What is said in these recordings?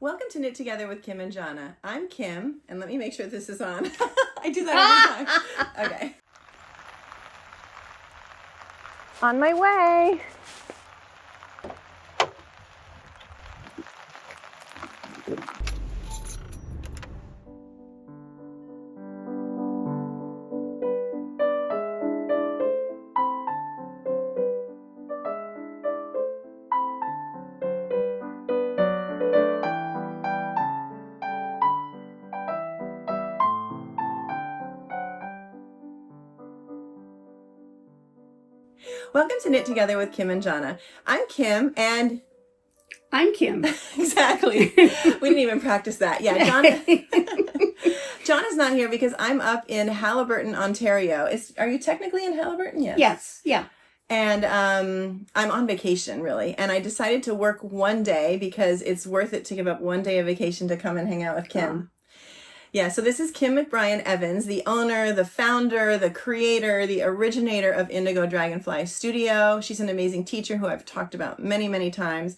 Welcome to Knit Together with Kim and Jonna. I'm Kim, and let me make sure this is on. I do that every time. Okay. On my way. Welcome to Knit Together with Kim and Jonna. I'm Kim, and... I'm Kim. Exactly. We didn't even practice that. Yeah, Jonna's not here because I'm up in Haliburton, Ontario. Are you technically in Haliburton? Yes. Yes, yeah. And I'm on vacation, really. And I decided to work one day because it's worth it to give up one day of vacation to come and hang out with Kim. Yeah, so this is Kim McBrien Evans, the owner, the founder, the creator, the originator of Indigodragonfly Studio. She's an amazing teacher who I've talked about many, many times.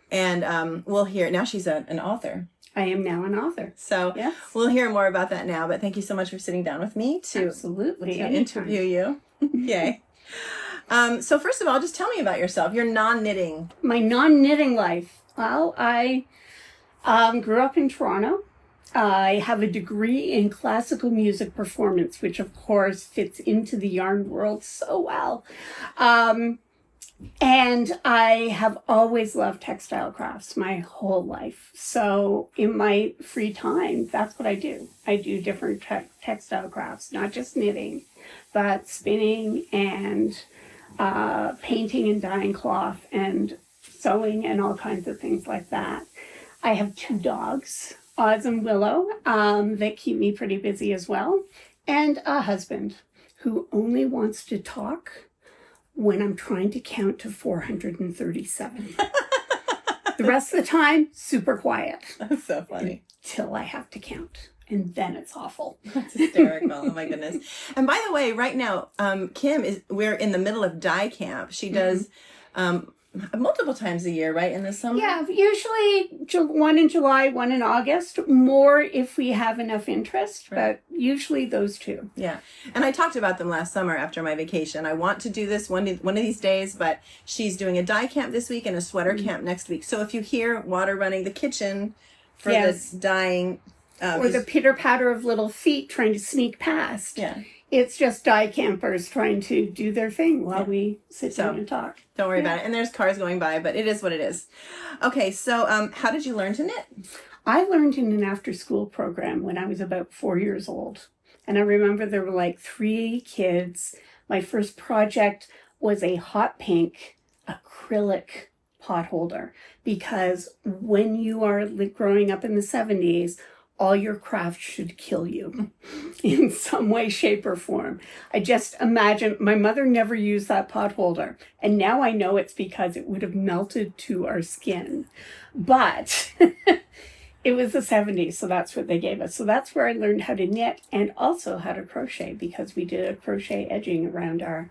And we'll hear, now she's an author. I am now an author. So yes. We'll hear more about that now, but thank you so much for sitting down with me to interview you. Yay. So first of all, just tell me about yourself, your non-knitting. My non-knitting life. Well, I grew up in Toronto. I have a degree in classical music performance, which of course fits into the yarn world so well. And I have always loved textile crafts my whole life. So in my free time, that's what I do. I do different textile crafts, not just knitting, but spinning and painting and dyeing cloth and sewing and all kinds of things like that. I have 2 dogs. Oz and Willow, that keep me pretty busy as well. And a husband who only wants to talk when I'm trying to count to 437. The rest of the time, super quiet. That's so funny. Until I have to count. And then it's awful. That's hysterical. Oh my goodness. And by the way, right now, we're in the middle of dye camp. She does multiple times a year, right? In the summer? Yeah, usually 1 in July, 1 in August. More if we have enough interest, right. But usually those 2. Yeah. And I talked about them last summer after my vacation. I want to do this one of these days, but she's doing a dye camp this week and a sweater camp next week. So if you hear water running the kitchen for this dyeing... or the pitter-patter of little feet trying to sneak past. Yeah. It's just dye campers trying to do their thing while we sit down and talk. Don't worry about it. And there's cars going by, but it is what it is. Okay, so how did you learn to knit? I learned in an after-school program when I was about 4 years old. And I remember there were like 3 kids. My first project was a hot pink acrylic pot holder. Because when you are growing up in the 70s, all your craft should kill you in some way, shape, or form. I just imagine, my mother never used that pot holder. And now I know it's because it would have melted to our skin. But it was the 70s, so that's what they gave us. So that's where I learned how to knit and also how to crochet, because we did a crochet edging around our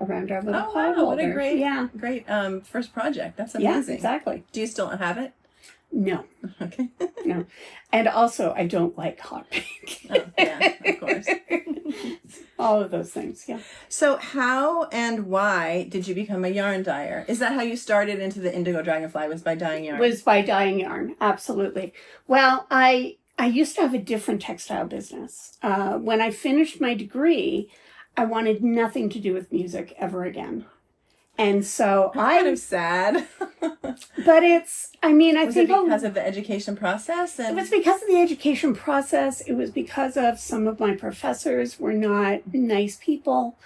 little pot holder. What a great first project. That's amazing. Yeah, exactly. Do you still have it? No. Okay. No. And also, I don't like hot pink. Oh, yeah, of course. All of those things, yeah. So how and why did you become a yarn dyer? Is that how you started into the Indigodragonfly, was by dyeing yarn? Was by dyeing yarn, absolutely. Well, I used to have a different textile business. When I finished my degree, I wanted nothing to do with music ever again. And so I'm kind of sad. But I think it because of the education process? It was because of the education process. It was because of some of my professors were not nice people.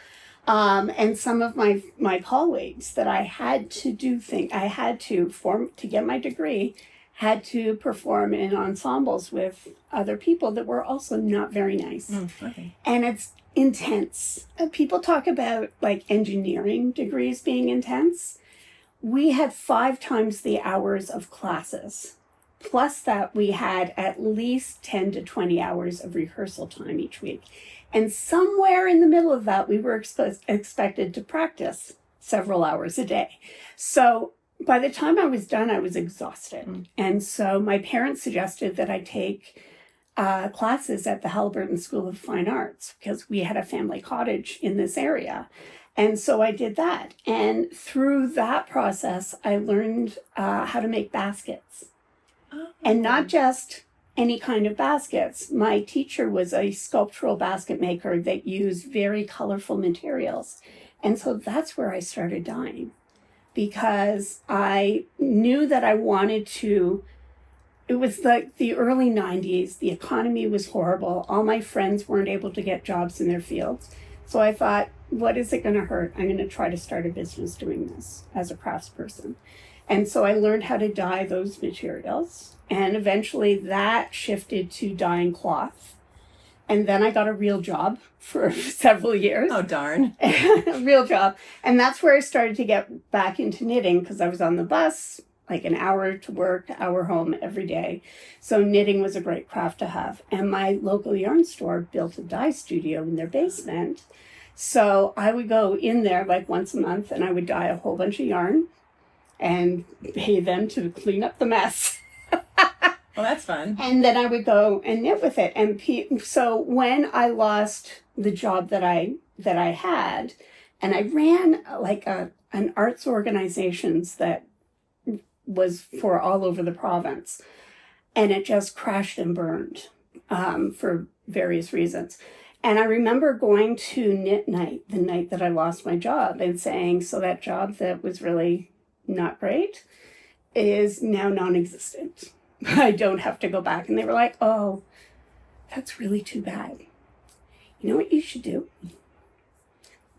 And some of my colleagues that I had to do things. I had to get my degree, had to perform in ensembles with other people that were also not very nice. Okay. And it's intense. People talk about like engineering degrees being intense. We had 5 times the hours of classes. Plus that we had at least 10 to 20 hours of rehearsal time each week. And somewhere in the middle of that, we were expected to practice several hours a day. So by the time I was done, I was exhausted. And so my parents suggested that I take classes at the Halliburton School of Fine Arts because we had a family cottage in this area. And so I did that. And through that process, I learned how to make baskets. And not just any kind of baskets. My teacher was a sculptural basket maker that used very colorful materials. And so that's where I started dyeing, because I knew that I wanted to. It was like the early 90s. The economy was horrible. All my friends weren't able to get jobs in their fields. So I thought, what is it going to hurt? I'm going to try to start a business doing this as a craftsperson. And so I learned how to dye those materials. And eventually that shifted to dyeing cloth. And then I got a real job for several years. Oh, darn. A real job. And that's where I started to get back into knitting, because I was on the bus, like an hour to work, hour home every day. So knitting was a great craft to have. And my local yarn store built a dye studio in their basement. So I would go in there like once a month and I would dye a whole bunch of yarn and pay them to clean up the mess. Well, that's fun. And then I would go and knit with it. And so when I lost the job that I had, and I ran like an arts organizations that was for all over the province, and it just crashed and burned for various reasons. And I remember going to knit night the night that I lost my job and saying, so that job that was really not great is now non-existent. I don't have to go back. And they were like, oh, that's really too bad. You know what you should do?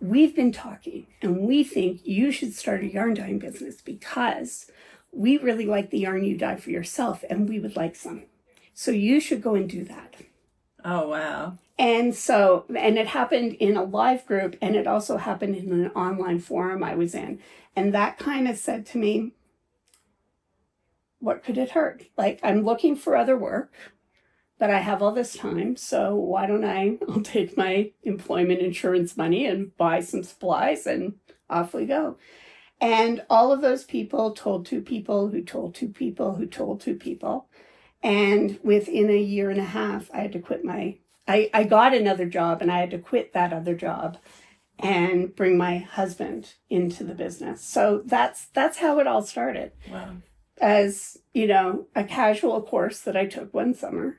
We've been talking and we think you should start a yarn dyeing business because we really like the yarn you dye for yourself and we would like some. So you should go and do that. Oh, wow. And so, and it happened in a live group, and it also happened in an online forum I was in. And that kind of said to me, what could it hurt? Like, I'm looking for other work, but I have all this time. So why don't I'll take my employment insurance money and buy some supplies and off we go. And all of those people told two people who told two people who told two people. And within a year and a half, I had to quit I got another job and I had to quit that other job and bring my husband into the business. So that's how it all started. Wow. As, you know, a casual course that I took one summer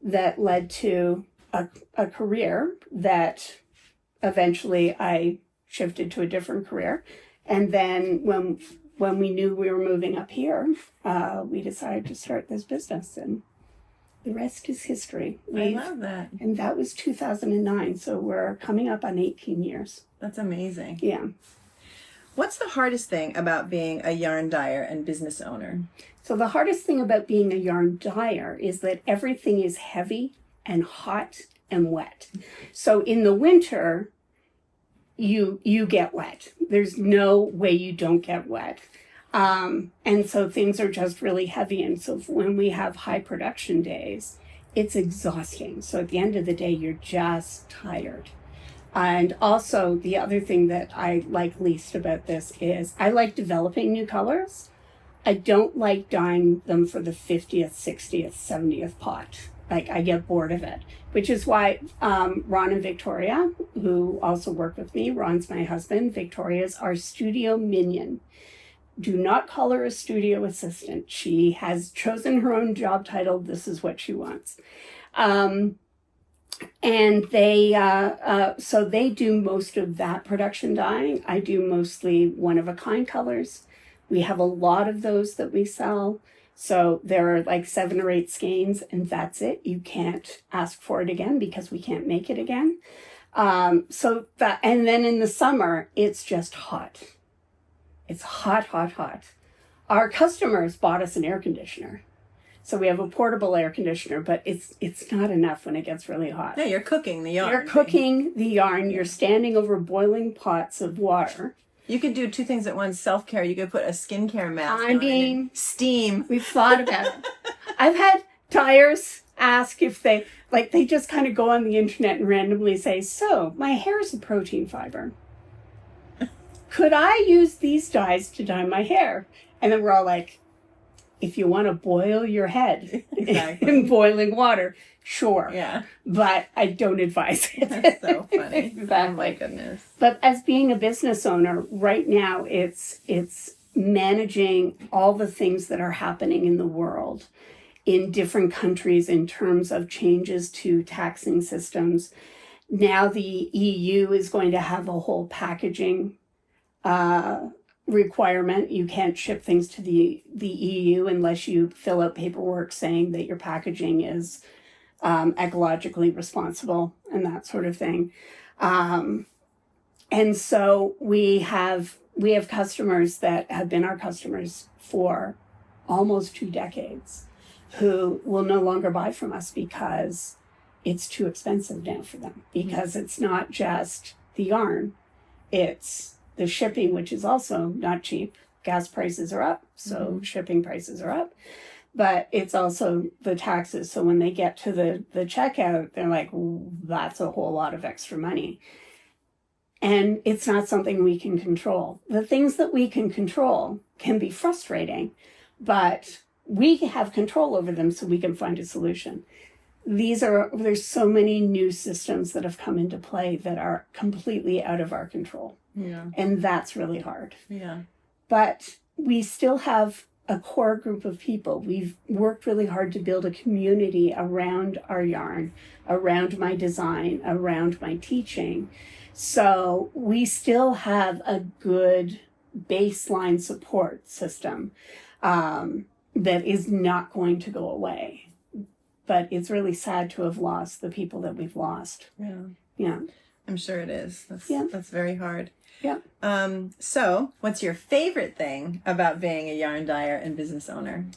that led to a career that eventually I shifted to a different career. And then when we knew we were moving up here, we decided to start this business, and the rest is history. I love that. And that was 2009, so we're coming up on 18 years. That's amazing. Yeah. What's the hardest thing about being a yarn dyer and business owner? So the hardest thing about being a yarn dyer is that everything is heavy and hot and wet. So in the winter, you get wet. There's no way you don't get wet. And so things are just really heavy. And so when we have high production days, it's exhausting. So at the end of the day, you're just tired. And also the other thing that I like least about this is I like developing new colors. I don't like dyeing them for the 50th, 60th, 70th pot. Like, I get bored of it, which is why Ron and Victoria, who also work with me, Ron's my husband, Victoria's our studio minion. Do not call her a studio assistant. She has chosen her own job title. This is what she wants. And they, so they do most of that production dyeing. I do mostly one-of-a-kind colors. We have a lot of those that we sell. So there are like 7 or 8 skeins, and that's it. You can't ask for it again because we can't make it again. So that, and then in the summer, it's just hot. It's hot, hot, hot. Our customers bought us an air conditioner. So we have a portable air conditioner, but it's not enough when it gets really hot. Yeah, you're cooking the yarn. You're cooking the yarn. You're standing over boiling pots of water. You could do 2 things at once. Self-care. You could put a skincare mask I on mean, and steam. We've thought about it. I've had dyers ask if they just kind of go on the internet and randomly say, so my hair is a protein fiber. Could I use these dyes to dye my hair? And then we're all like, if you want to boil your head Exactly. in boiling water, sure. Yeah. But I don't advise it. That's so funny. Exactly. Oh my goodness. But as being a business owner, right now it's managing all the things that are happening in the world, in different countries in terms of changes to taxing systems. Now the EU is going to have a whole packaging requirement. You can't ship things to the EU unless you fill out paperwork saying that your packaging is ecologically responsible and that sort of thing. And so we have customers that have been our customers for almost 2 decades who will no longer buy from us because it's too expensive now for them, because it's not just the yarn, it's the shipping, which is also not cheap. Gas prices are up, so shipping prices are up, but it's also the taxes. So when they get to the checkout, they're like, that's a whole lot of extra money. And it's not something we can control. The things that we can control can be frustrating, but we have control over them so we can find a solution. There's so many new systems that have come into play that are completely out of our control. Yeah. And that's really hard. Yeah. But we still have a core group of people. We've worked really hard to build a community around our yarn, around my design, around my teaching. So we still have a good baseline support system that is not going to go away. But it's really sad to have lost the people that we've lost. Yeah. Yeah. I'm sure it is. Yeah. That's very hard. Yeah. So what's your favorite thing about being a yarn dyer and business owner?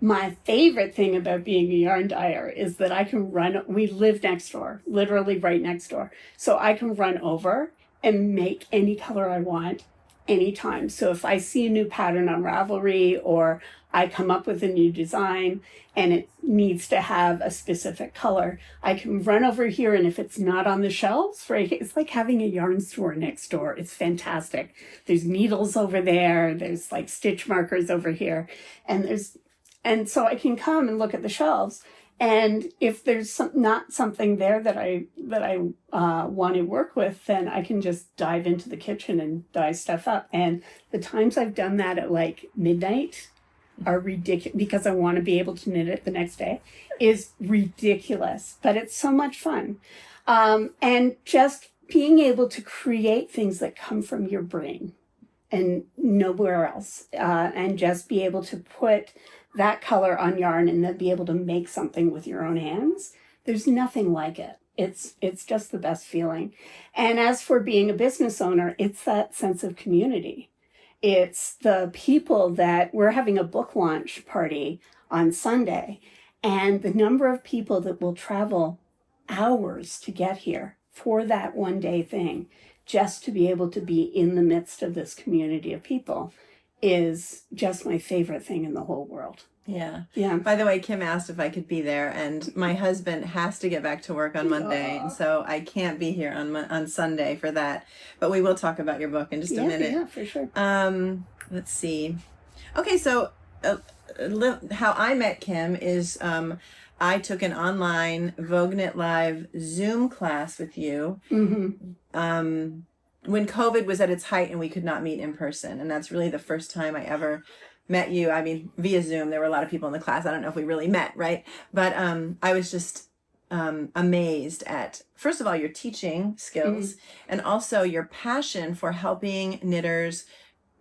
My favorite thing about being a yarn dyer is that I can we live next door, literally right next door. So I can run over and make any color I want anytime. So if I see a new pattern on Ravelry, or I come up with a new design and it needs to have a specific color, I can run over here, and if it's not on the shelves, right, it's like having a yarn store next door. It's fantastic. There's needles over there, there's like stitch markers over here, and so I can come and look at the shelves, and if there's not something there that I want to work with, then I can just dive into the kitchen and dye stuff up. And the times I've done that at like midnight are ridiculous, because I want to be able to knit it the next day, is ridiculous, but it's so much fun. And just being able to create things that come from your brain and nowhere else, and just be able to put that color on yarn and then be able to make something with your own hands. There's nothing like it. It's just the best feeling. And as for being a business owner, it's that sense of community. It's the people that we're having a book launch party on Sunday, and the number of people that will travel hours to get here for that one day thing, just to be able to be in the midst of this community of people, is just my favorite thing in the whole world. Yeah. Yeah. By the way, Kim asked if I could be there, and my husband has to get back to work on Monday, and so I can't be here on Sunday for that. But we will talk about your book in just a minute. Yeah, for sure. Let's see. Okay, so how I met Kim is I took an online VogueKnit Live Zoom class with you. Mm-hmm. When COVID was at its height and we could not meet in person, and that's really the first time I ever met you. I mean, via Zoom, there were a lot of people in the class. I don't know if we really met, right? But I was just amazed at, first of all, your teaching skills, and also your passion for helping knitters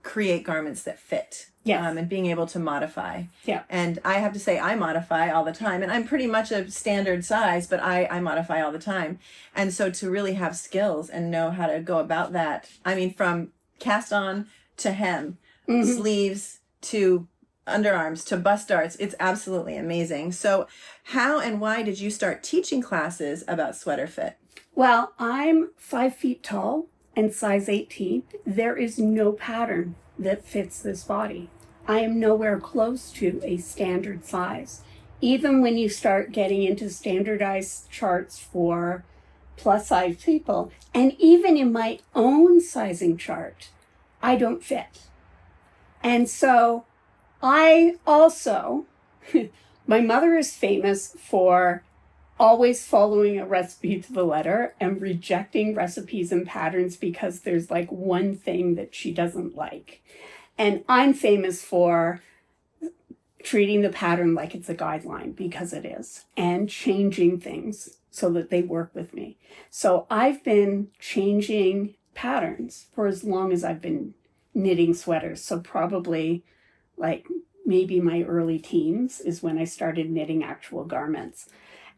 create garments that fit. Yes. And being able to modify. Yeah. And I have to say, I modify all the time. And I'm pretty much a standard size, but I modify all the time. And so to really have skills and know how to go about that, I mean, from cast on to hem, sleeves to underarms to bust darts, it's absolutely amazing. So how and why did you start teaching classes about sweater fit? Well, I'm 5 feet tall and size 18. There is no pattern that fits this body. I am nowhere close to a standard size. Even when you start getting into standardized charts for plus size people, and even in my own sizing chart, I don't fit. And so I also, my mother is famous for always following a recipe to the letter and rejecting recipes and patterns because there's like one thing that she doesn't like. And I'm famous for treating the pattern like it's a guideline, because it is, and changing things so that they work with me. So I've been changing patterns for as long as I've been knitting sweaters. So probably like maybe my early teens is when I started knitting actual garments.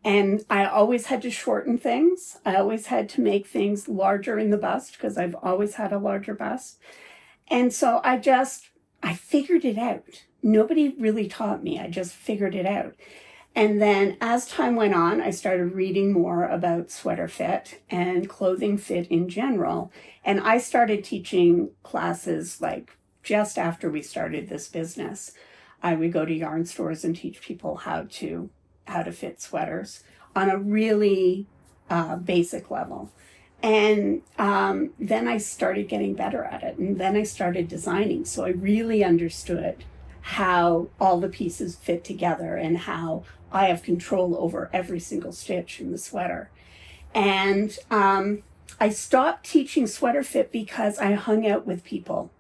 And I always had to shorten things. I always had to make things larger in the bust because I've always had a larger bust. And so I figured it out. Nobody really taught me. I just figured it out. And then as time went on, I started reading more about sweater fit and clothing fit in general. And I started teaching classes like just after we started this business. I would go to yarn stores and teach people how to fit sweaters on a really basic level. And then I started getting better at it. And then I started designing. So I really understood how all the pieces fit together and how I have control over every single stitch in the sweater. And I stopped teaching sweater fit because I hung out with people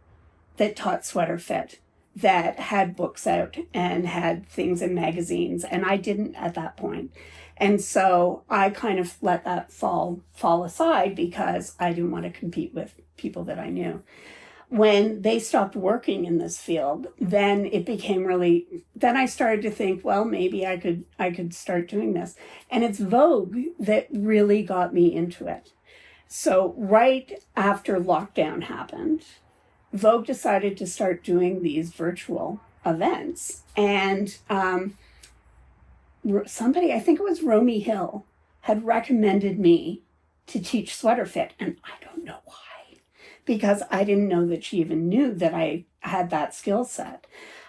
that taught sweater fit, that had books out and had things in magazines, and I didn't at that point. And so I kind of let that fall aside because I didn't want to compete with people that I knew. When they stopped working in this field, then it became then I started to think, well, maybe I could start doing this. And it's Vogue that really got me into it. So right after lockdown happened, Vogue decided to start doing these virtual events. And somebody, I think it was Romy Hill, had recommended me to teach sweater fit. And I don't know why, because I didn't know that she even knew that I had that skill set.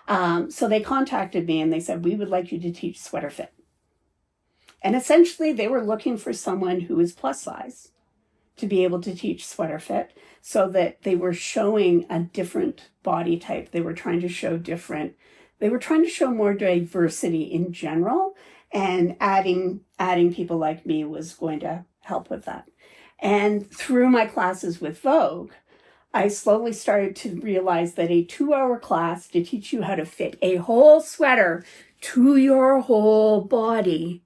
So they contacted me and they said, we would like you to teach sweater fit. And essentially they were looking for someone who is plus size to be able to teach sweater fit, so that they were showing a different body type. They were trying to show more diversity in general, and adding people like me was going to help with that. And through my classes with Vogue, I slowly started to realize that a 2-hour class to teach you how to fit a whole sweater to your whole body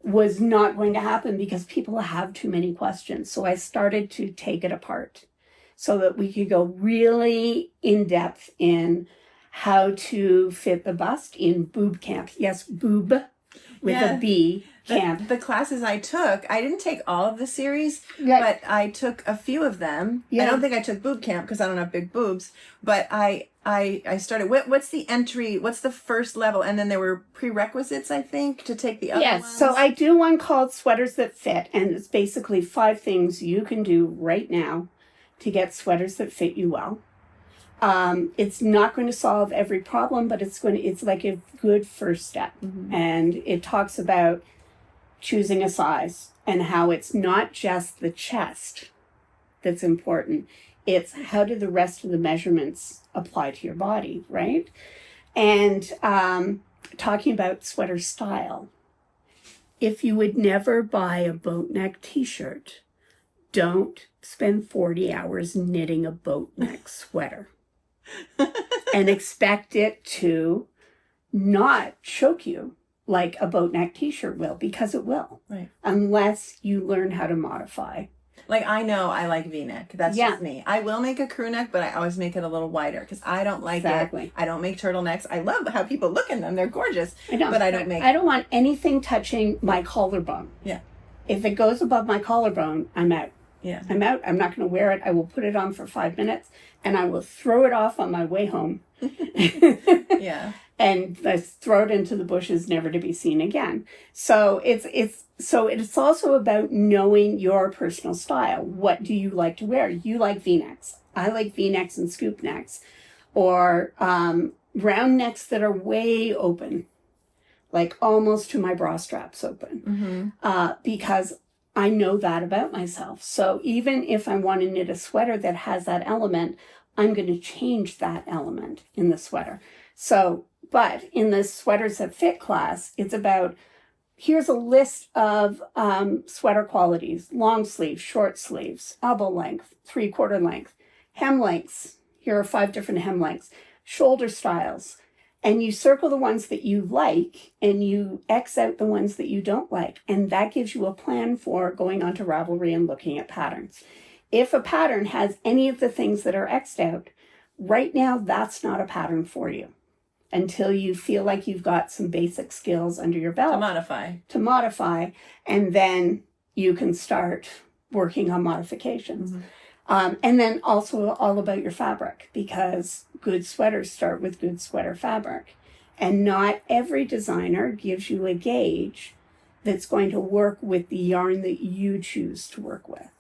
was not going to happen because people have too many questions. So I started to take it apart so that we could go really in depth in how to fit the bust in boob camp. Yes, boob with a B camp. The classes I took, I didn't take all of the series, Yeah. but I took a few of them. Yeah. I don't think I took boob camp because I don't have big boobs, but I started, what's the entry, what's the first level? And then there were prerequisites, I think, to take the other ones. Yes, so I do one called Sweaters That Fit, and it's basically 5 things you can do right now to get sweaters that fit you well. It's not going to solve every problem, but it's like a good first step. Mm-hmm. And it talks about choosing a size and how it's not just the chest that's important. It's how do the rest of the measurements apply to your body, right? And talking about sweater style. If you would never buy a boat neck t-shirt, don't spend 40 hours knitting a boat neck sweater and expect it to not choke you like a boat neck t-shirt will, because it will, right? Unless you learn how to modify. Like, I know I like V-neck. That's just me. I will make a crew neck, but I always make it a little wider because I don't like it. I don't make turtlenecks. I love how people look in them. They're gorgeous. I know. But I don't want anything touching my collarbone. Yeah. If it goes above my collarbone, I'm out. Yeah. I'm out. I'm not going to wear it. I will put it on for 5 minutes and I will throw it off on my way home. Yeah. And throw it into the bushes, never to be seen again. So it's also about knowing your personal style. What do you like to wear? You like V-necks. I like V-necks and scoop necks, or round necks that are way open, like almost to my bra straps open, because I know that about myself. So even if I want to knit a sweater that has that element, I'm going to change that element in the sweater. So, but in the Sweaters That Fit class, it's about, here's a list of sweater qualities: long sleeves, short sleeves, elbow length, 3/4 length, hem lengths. Here are 5 different hem lengths, shoulder styles. And you circle the ones that you like and you X out the ones that you don't like. And that gives you a plan for going on to Ravelry and looking at patterns. If a pattern has any of the things that are X'd out, right now that's not a pattern for you until you feel like you've got some basic skills under your belt. To modify. And then you can start working on modifications. And then also all about your fabric, because good sweaters start with good sweater fabric. And not every designer gives you a gauge that's going to work with the yarn that you choose to work with.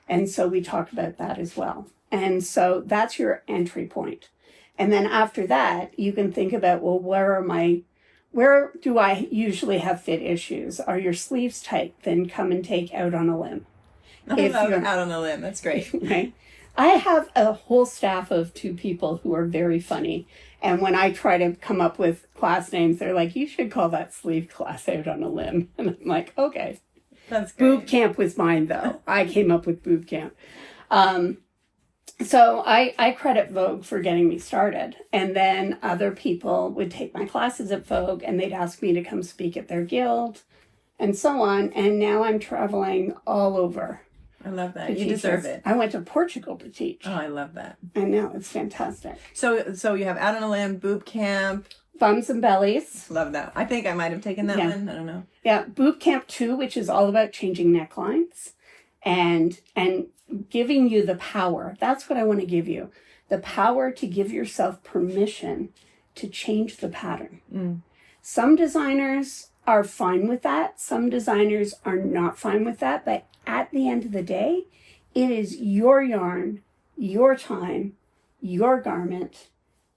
And so we talked about that as well. And so that's your entry point. And then after that, you can think about, well, where do I usually have fit issues? Are your sleeves tight? Then come and take Out on a Limb. I love Out on a Limb. That's great. Right. I have a whole staff of 2 people who are very funny. And when I try to come up with class names, they're like, you should call that sleeve class Out on a Limb. And I'm like, okay. That's great. Boob camp was mine, though. I came up with boob camp. So I credit Vogue for getting me started. And then other people would take my classes at Vogue and they'd ask me to come speak at their guild and so on. And now I'm traveling all over. I love that. You deserve it. I went to Portugal to teach. Oh, I love that. I know, it's fantastic. So you have Out on a Limb, Boot Camp. Bums and Bellies. Love that. I think I might have taken that one. I don't know. Yeah, Boot Camp 2, which is all about changing necklines and giving you the power. That's what I want to give you. The power to give yourself permission to change the pattern. Some designers are fine with that. Some designers are not fine with that. But at the end of the day, it is your yarn, your time, your garment.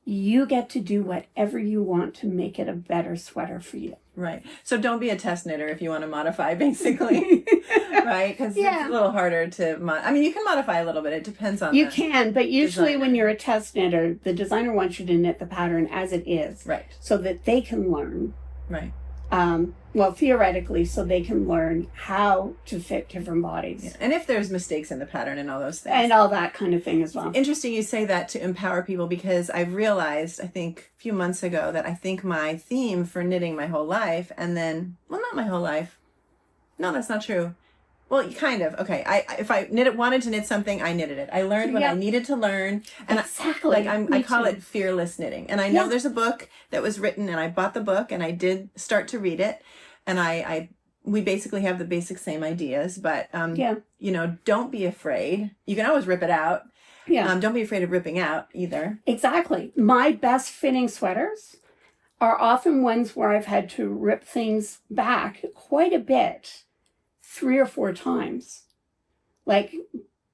You get to do whatever you want to make it a better sweater for you. Right. So don't be a test knitter if you want to modify, basically. Right? Because it's a little harder to I mean, you can modify a little bit. It depends on You can, but usually designer. when you're a test knitter, the designer wants you to knit the pattern as it is. Right. So that they can learn. Right. Well, theoretically, so they can learn how to fit different bodies. Yeah. And if there's mistakes in the pattern and all those things. And all that kind of thing as well. Interesting you say that to empower people, because I've realized, I think a few months ago, that I think my theme for knitting my whole life, and then, well, not my whole life. No, that's not true. Well, kind of. Okay. If I wanted to knit something, I knitted it. I learned what I needed to learn. And exactly. I call it fearless knitting. And I know there's a book that was written, and I bought the book and I did start to read it. And we basically have the basic same ideas, but, you know, don't be afraid. You can always rip it out. Yeah. Don't be afraid of ripping out either. Exactly. My best fitting sweaters are often ones where I've had to rip things back quite a bit, 3 or 4 times. Like,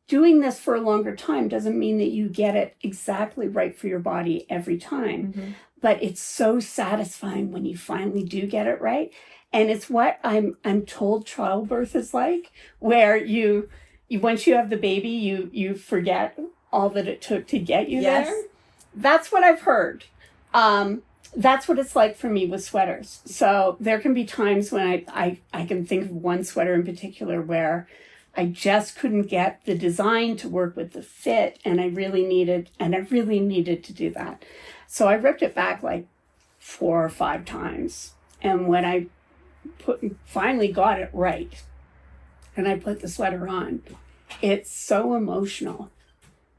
doing this for a longer time doesn't mean that you get it exactly right for your body every time, but it's so satisfying when you finally do get it right. And it's what I'm told childbirth is like, where you once you have the baby, you forget all that it took to get you there. That's what I've heard. That's what it's like for me with sweaters. So there can be times when I can think of one sweater in particular where I just couldn't get the design to work with the fit, and I really needed to do that. So I ripped it back like 4 or 5 times. And when I finally got it right, and I put the sweater on, it's so emotional.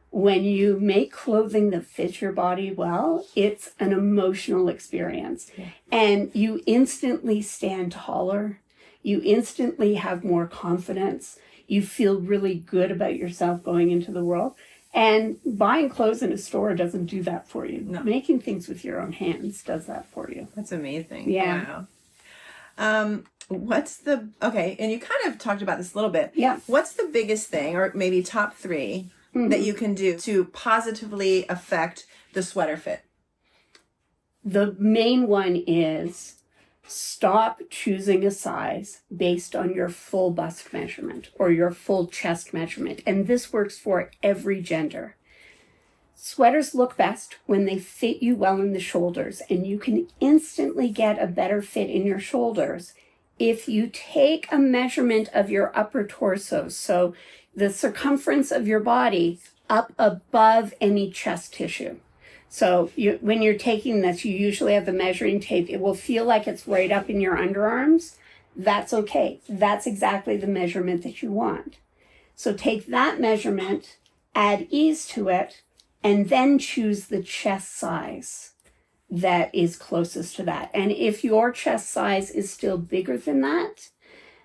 When you make clothing that fits your body well, it's an emotional experience. And you instantly stand taller. You instantly have more confidence. You feel really good about yourself going into the world. And buying clothes in a store doesn't do that for you. No. Making things with your own hands does that for you. That's amazing. Yeah. Wow. Okay, and you kind of talked about this a little bit. Yeah. What's the biggest thing, or maybe top 3, that you can do to positively affect the sweater fit? The main one is stop choosing a size based on your full bust measurement or your full chest measurement. And this works for every gender. Sweaters look best when they fit you well in the shoulders, and you can instantly get a better fit in your shoulders if you take a measurement of your upper torso, so the circumference of your body up above any chest tissue. So when you're taking this, you usually have the measuring tape. It will feel like it's right up in your underarms. That's okay. That's exactly the measurement that you want. So take that measurement, add ease to it, and then choose the chest size that is closest to that. And if your chest size is still bigger than that,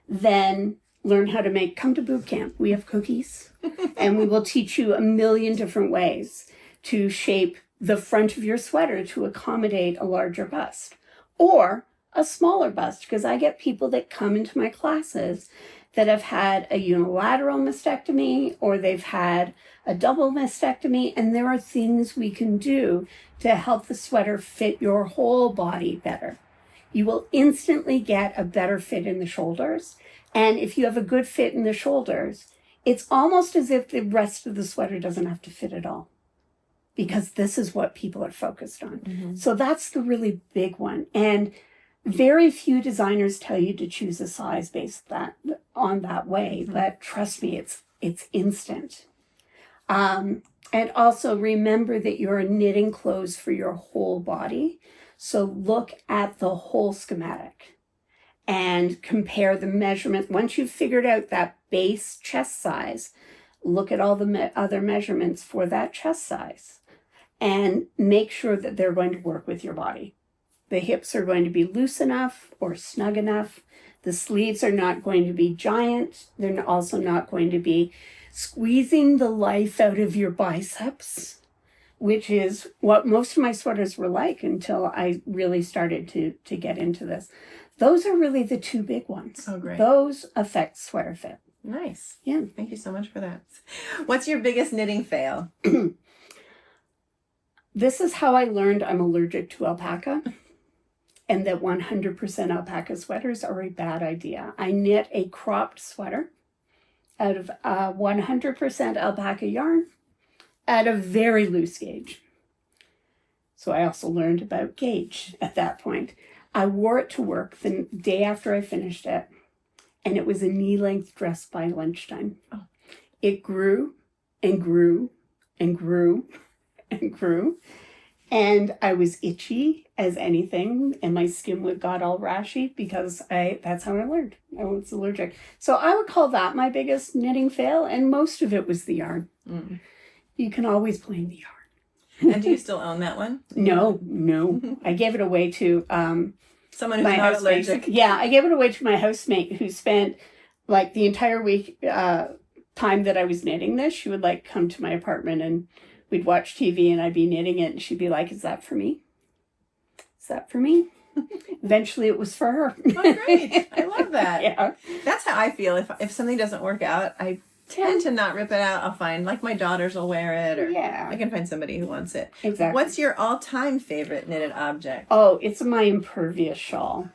then learn how to come to boot camp. We have cookies, and we will teach you a million different ways to shape the front of your sweater to accommodate a larger bust or a smaller bust, because I get people that come into my classes that have had a unilateral mastectomy or they've had a double mastectomy, and there are things we can do to help the sweater fit your whole body better. You will instantly get a better fit in the shoulders, and if you have a good fit in the shoulders, it's almost as if the rest of the sweater doesn't have to fit at all, because this is what people are focused on. Mm-hmm. So that's the really big one. And very few designers tell you to choose a size based on that way, mm-hmm. but trust me, it's instant. And also remember that you're knitting clothes for your whole body. So look at the whole schematic and compare the measurement. Once you've figured out that base chest size, look at all the other measurements for that chest size and make sure that they're going to work with your body. The hips are going to be loose enough or snug enough. The sleeves are not going to be giant. They're also not going to be squeezing the life out of your biceps, which is what most of my sweaters were like until I really started to get into this. Those are really the two big ones. Oh, great. Those affect sweater fit. Nice. Yeah. Thank you so much for that. What's your biggest knitting fail? This is how I learned I'm allergic to alpaca. And that 100% alpaca sweaters are a bad idea. I knit a cropped sweater out of 100% alpaca yarn at a very loose gauge. So I also learned about gauge at that point. I wore it to work the day after I finished it, and it was a knee-length dress by lunchtime. Oh. It grew and grew and grew and grew. And I was itchy as anything, and my skin got all rashy because that's how I learned. I was allergic. So I would call that my biggest knitting fail, and most of it was the yarn. Mm. You can always blame the yarn. And do you still own that one? No. I gave it away to someone who's not allergic. Yeah, I gave it away to my housemate who spent like the entire week time that I was knitting this. She would like come to my apartment and we'd watch TV and I'd be knitting it and she'd be like, "Is that for me? Is that for me?" Eventually it was for her. Oh, great. I love that. Yeah. That's how I feel. If something doesn't work out, I tend to not rip it out. I'll find, like, my daughters will wear it, or I can find somebody who wants it. Exactly. What's your all-time favorite knitted object? Oh, it's my impervious shawl,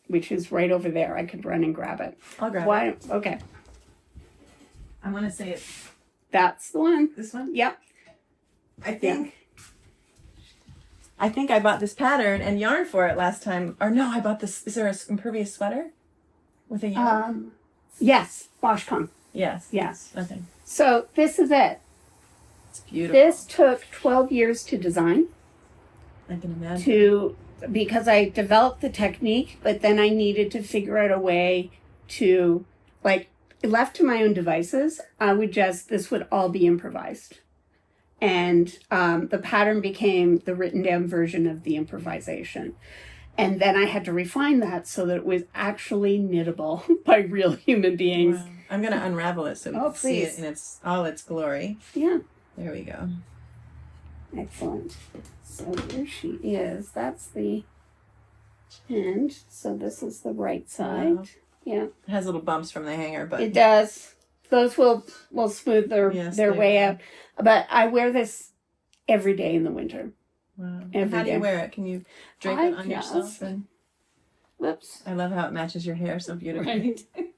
which is right over there. I could run and grab it. I'll grab it. Okay. I want to say it's... That's the one. This one? Yep. I think I bought this pattern and yarn for it last time. Or no, I bought this. Is there an impervious sweater with a yarn? Yes. Washcon. Yes. Yes. Okay. So this is it. It's beautiful. This took 12 years to design. I can imagine. Because I developed the technique, but then I needed to figure out a way to, like, left to my own devices, this would all be improvised. And the pattern became the written down version of the improvisation. And then I had to refine that so that it was actually knittable by real human beings. Wow. I'm going to unravel it so we can see it in all its glory. Yeah. There we go. Excellent. So here she is. That's the end. So this is the right side. Wow. Yeah. It has little bumps from the hanger, but... It does. Those will smooth their way out. But I wear this every day in the winter. Wow. How do you wear it? Can you drape it on yourself? Whoops. I love how it matches your hair so beautifully. Right.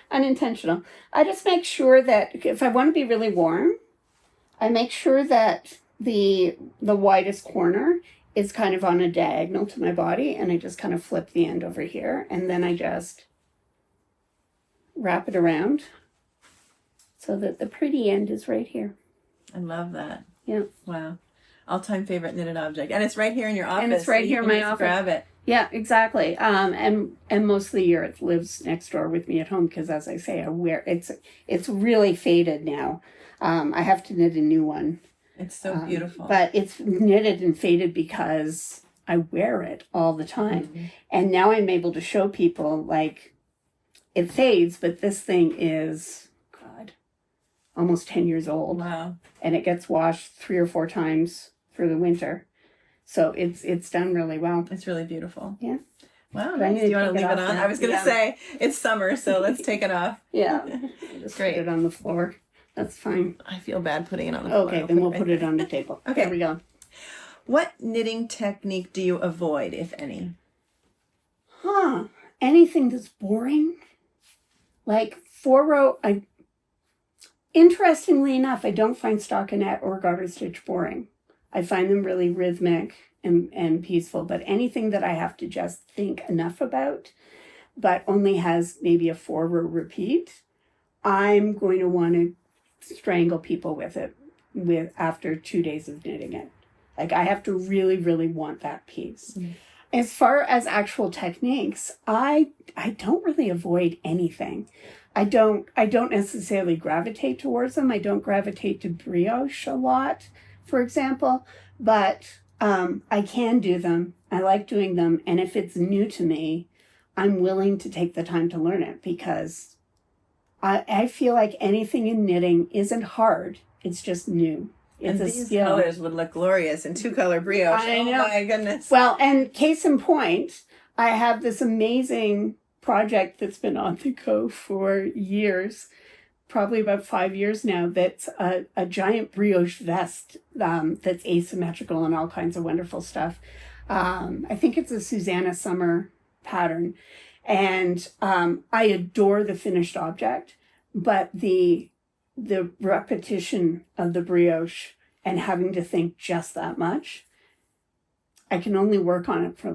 Unintentional. I just make sure that if I want to be really warm, I make sure that the widest corner is kind of on a diagonal to my body, and I just kind of flip the end over here, and then I just wrap it around so that the pretty end is right here. I love that. Yeah. Wow. All-time favorite knitted object. And it's right here in your office. And it's right here in my office. Grab it. Yeah, exactly. And most of the year it lives next door with me at home because, as I say, I wear it's really faded now. I have to knit a new one. It's so beautiful. But it's knitted and faded because I wear it all the time. Mm-hmm. And now I'm able to show people, like, it fades, but this thing is, God, almost 10 years old. Wow. And it gets washed 3 or 4 times for the winter. So it's done really well. It's really beautiful. Yeah. Wow. Nice. Do you want to leave it on? Now. I was going to say, it's summer, so let's take it off. Yeah. Just great. Put it on the floor. That's fine. I feel bad putting it on the floor. Okay, then we'll put it on the table. Okay. There we go. What knitting technique do you avoid, if any? Anything that's boring. Like 4-row. Interestingly enough, I don't find stockinette or garter stitch boring. I find them really rhythmic and peaceful, but anything that I have to just think enough about, but only has maybe a 4-row repeat, I'm going to want to strangle people with it after 2 days of knitting it. Like, I have to really, really want that piece. Mm-hmm. As far as actual techniques, I don't really avoid anything. I don't necessarily gravitate towards them. I don't gravitate to brioche a lot, for example, but I can do them. I like doing them. And if it's new to me, I'm willing to take the time to learn it because I feel like anything in knitting isn't hard. It's just new. It's and a these skill. colors would look glorious in 2-color brioche. I know. Oh my goodness. Well, and case in point, I have this amazing project that's been on the go for years, probably about 5 years now, that's a giant brioche vest that's asymmetrical and all kinds of wonderful stuff. I think it's a Susanna Summer pattern. And I adore the finished object, but the repetition of the brioche and having to think just that much, I can only work on it for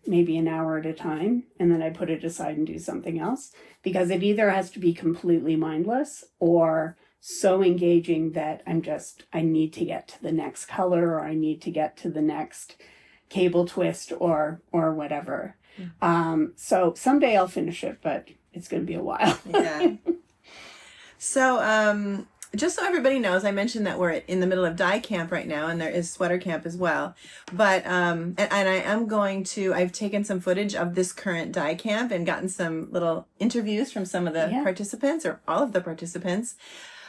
maybe an hour at a time, and then I put it aside and do something else, because it either has to be completely mindless or so engaging that I need to get to the next color, or I need to get to the next cable twist or whatever. So someday I'll finish it, but it's going to be a while. Yeah. So, just so everybody knows, I mentioned that we're in the middle of dye camp right now, and there is sweater camp as well. But, and I am I've taken some footage of this current dye camp and gotten some little interviews from some of the participants, or all of the participants.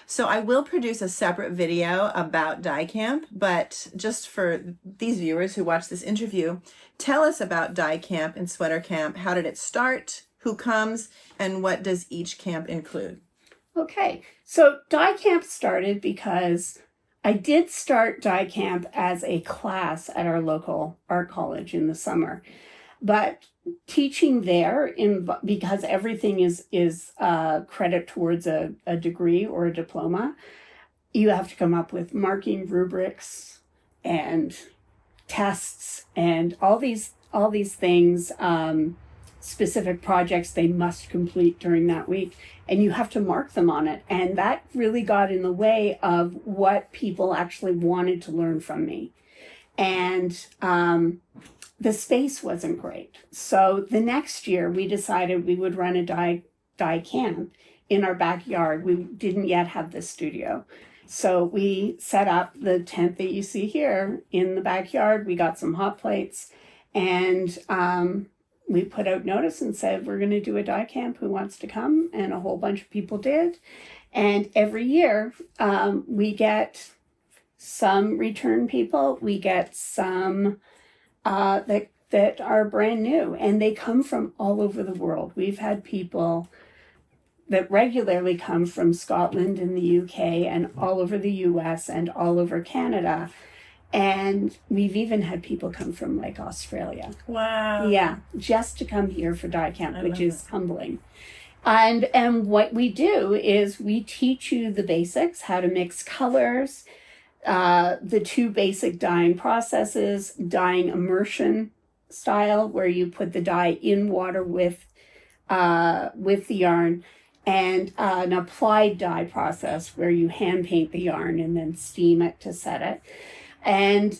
So I will produce a separate video about dye camp, but just for these viewers who watch this interview, tell us about dye camp and sweater camp. How did it start? Who comes? And what does each camp include? Okay, so dye camp started because I did start dye camp as a class at our local art college in the summer, but teaching there because everything is credit towards a degree or a diploma, you have to come up with marking rubrics and tests and all these things, specific projects they must complete during that week, and you have to mark them on it. And that really got in the way of what people actually wanted to learn from me. And the space wasn't great. So the next year we decided we would run a dye camp in our backyard. We didn't yet have the studio. So we set up the tent that you see here in the backyard. We got some hot plates, and we put out notice and said, we're going to do a dye camp. Who wants to come? And a whole bunch of people did. And every year we get some return people. We get some that are brand new, and they come from all over the world. We've had people that regularly come from Scotland and the UK and all over the US and all over Canada. And we've even had people come from Australia. Wow. Yeah, just to come here for dye camp, which is humbling. And what we do is we teach you the basics, how to mix colors, the two basic dyeing processes, dyeing immersion style, where you put the dye in water with the yarn, and an applied dye process where you hand paint the yarn and then steam it to set it. And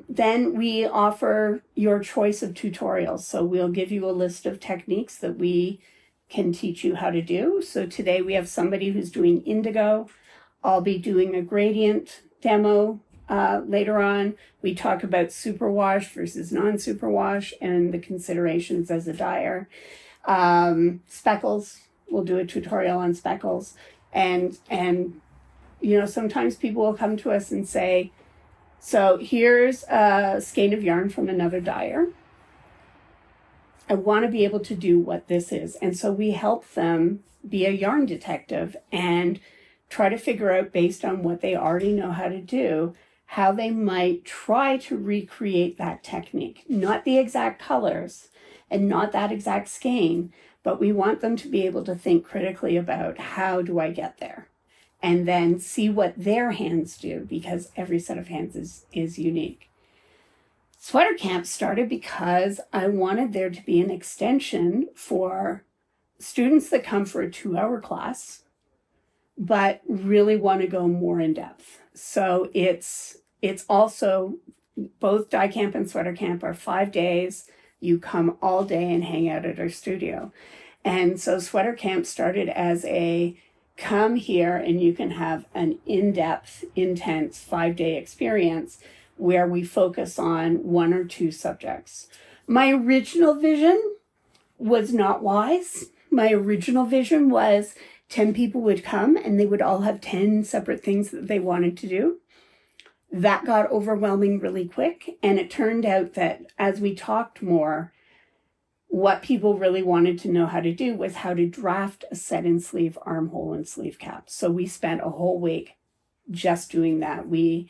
then we offer your choice of tutorials. So we'll give you a list of techniques that we can teach you how to do. So today we have somebody who's doing indigo. I'll be doing a gradient demo later on. We talk about superwash versus non-superwash and the considerations as a dyer. Speckles, we'll do a tutorial on speckles. And sometimes people will come to us and say, so here's a skein of yarn from another dyer. I want to be able to do what this is. And so we help them be a yarn detective and try to figure out, based on what they already know how to do, how they might try to recreate that technique. Not the exact colors and not that exact skein, but we want them to be able to think critically about, how do I get there? And then see what their hands do, because every set of hands is unique. Sweater Camp started because I wanted there to be an extension for students that come for a 2-hour class, but really want to go more in depth. So it's also, both Dye Camp and Sweater Camp are 5 days. You come all day and hang out at our studio. And so Sweater Camp started as a come here and you can have an in-depth, intense 5-day experience where we focus on 1 or 2 subjects. My original vision was not wise. My original vision was 10 people would come and they would all have 10 separate things that they wanted to do. That got overwhelming really quick. And it turned out that as we talked more, what people really wanted to know how to do was how to draft a set-in sleeve armhole and sleeve cap. So we spent a whole week just doing that. We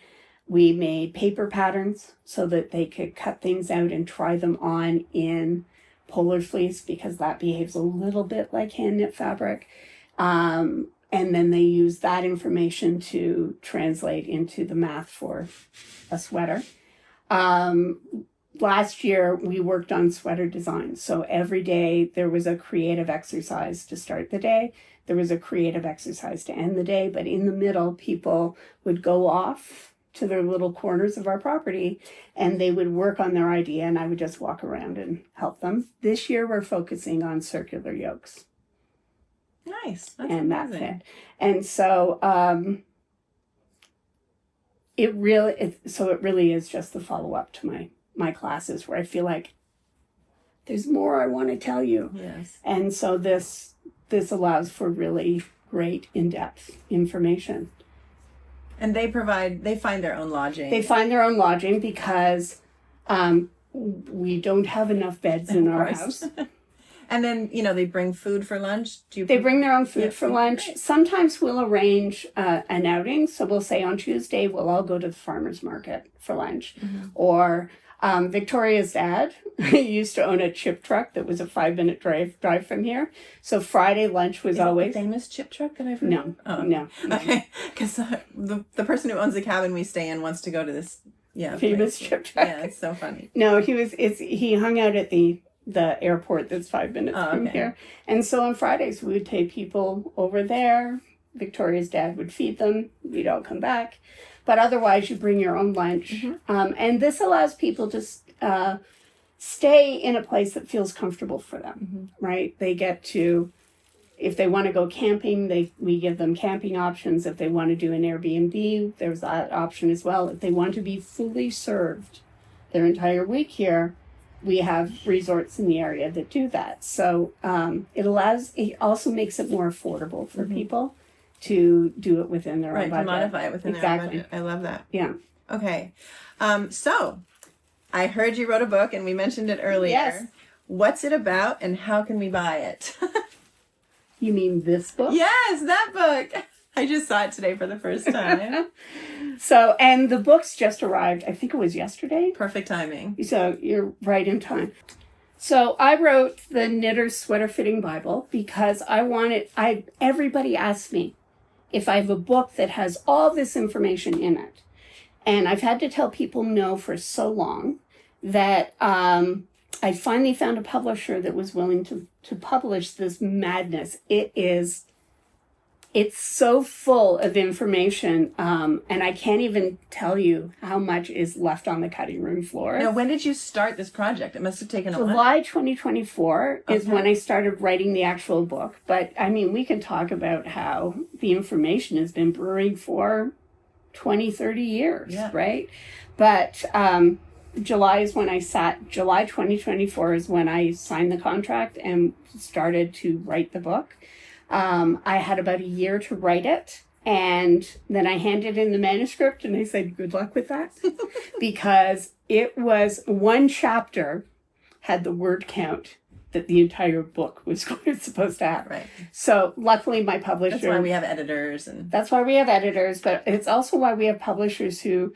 made paper patterns so that they could cut things out and try them on in polar fleece, because that behaves a little bit like hand knit fabric. And then they use that information to translate into the math for a sweater. Last year, we worked on sweater design. So every day there was a creative exercise to start the day. There was a creative exercise to end the day. But in the middle, people would go off to their little corners of our property and they would work on their idea, and I would just walk around and help them. This year, we're focusing on circular yokes. Nice. That's amazing. That's it. And so it really is just the follow-up to my classes, where I feel like there's more I want to tell you. Yes. And so this allows for really great in-depth information. And they find their own lodging. They find their own lodging because we don't have enough beds in our house. And then, they bring food for lunch. They bring their own food for lunch. Great. Sometimes we'll arrange an outing. So we'll say on Tuesday, we'll all go to the farmer's market for lunch. Mm-hmm. Or Victoria's dad used to own a chip truck that was a 5-minute drive from here. So Friday lunch was always... the famous chip truck that I've heard No, of? Oh. No. Okay, because the person who owns the cabin we stay in wants to go to this famous chip truck. Yeah, it's so funny. No, he hung out at the airport that's 5 minutes from here. And so on Fridays, we would take people over there. Victoria's dad would feed them. We'd all come back. But otherwise, you bring your own lunch. Mm-hmm. And this allows people to stay in a place that feels comfortable for them, mm-hmm. right? They get to, if they want to go camping, we give them camping options. If they want to do an Airbnb, there's that option as well. If they want to be fully served their entire week here, we have resorts in the area that do that. So it also makes it more affordable for mm-hmm. people to do it within their own budget. Right, to modify it within their own budget. I love that. Yeah. Okay. So I heard you wrote a book and we mentioned it earlier. Yes. What's it about and how can we buy it? You mean this book? Yes, that book. I just saw it today for the first time. And the book's just arrived. I think it was yesterday. Perfect timing. So you're right in time. So I wrote the Knitter's Sweater Fitting Bible because everybody asks me if I have a book that has all this information in it. And I've had to tell people no for so long that I finally found a publisher that was willing to publish this madness. It's so full of information, and I can't even tell you how much is left on the cutting room floor. Now, when did you start this project? It must have taken a while. July 2024 is Okay. when I started writing the actual book. But I mean, we can talk about how the information has been brewing for 20, 30 years, Yeah. right? But July 2024 is when I signed the contract and started to write the book. I had about a year to write it, and then I handed in the manuscript and I said, good luck with that. Because it was one chapter had the word count that the entire book was supposed to have. Right. So luckily my publisher... That's why we have editors. That's why we have editors, but it's also why we have publishers who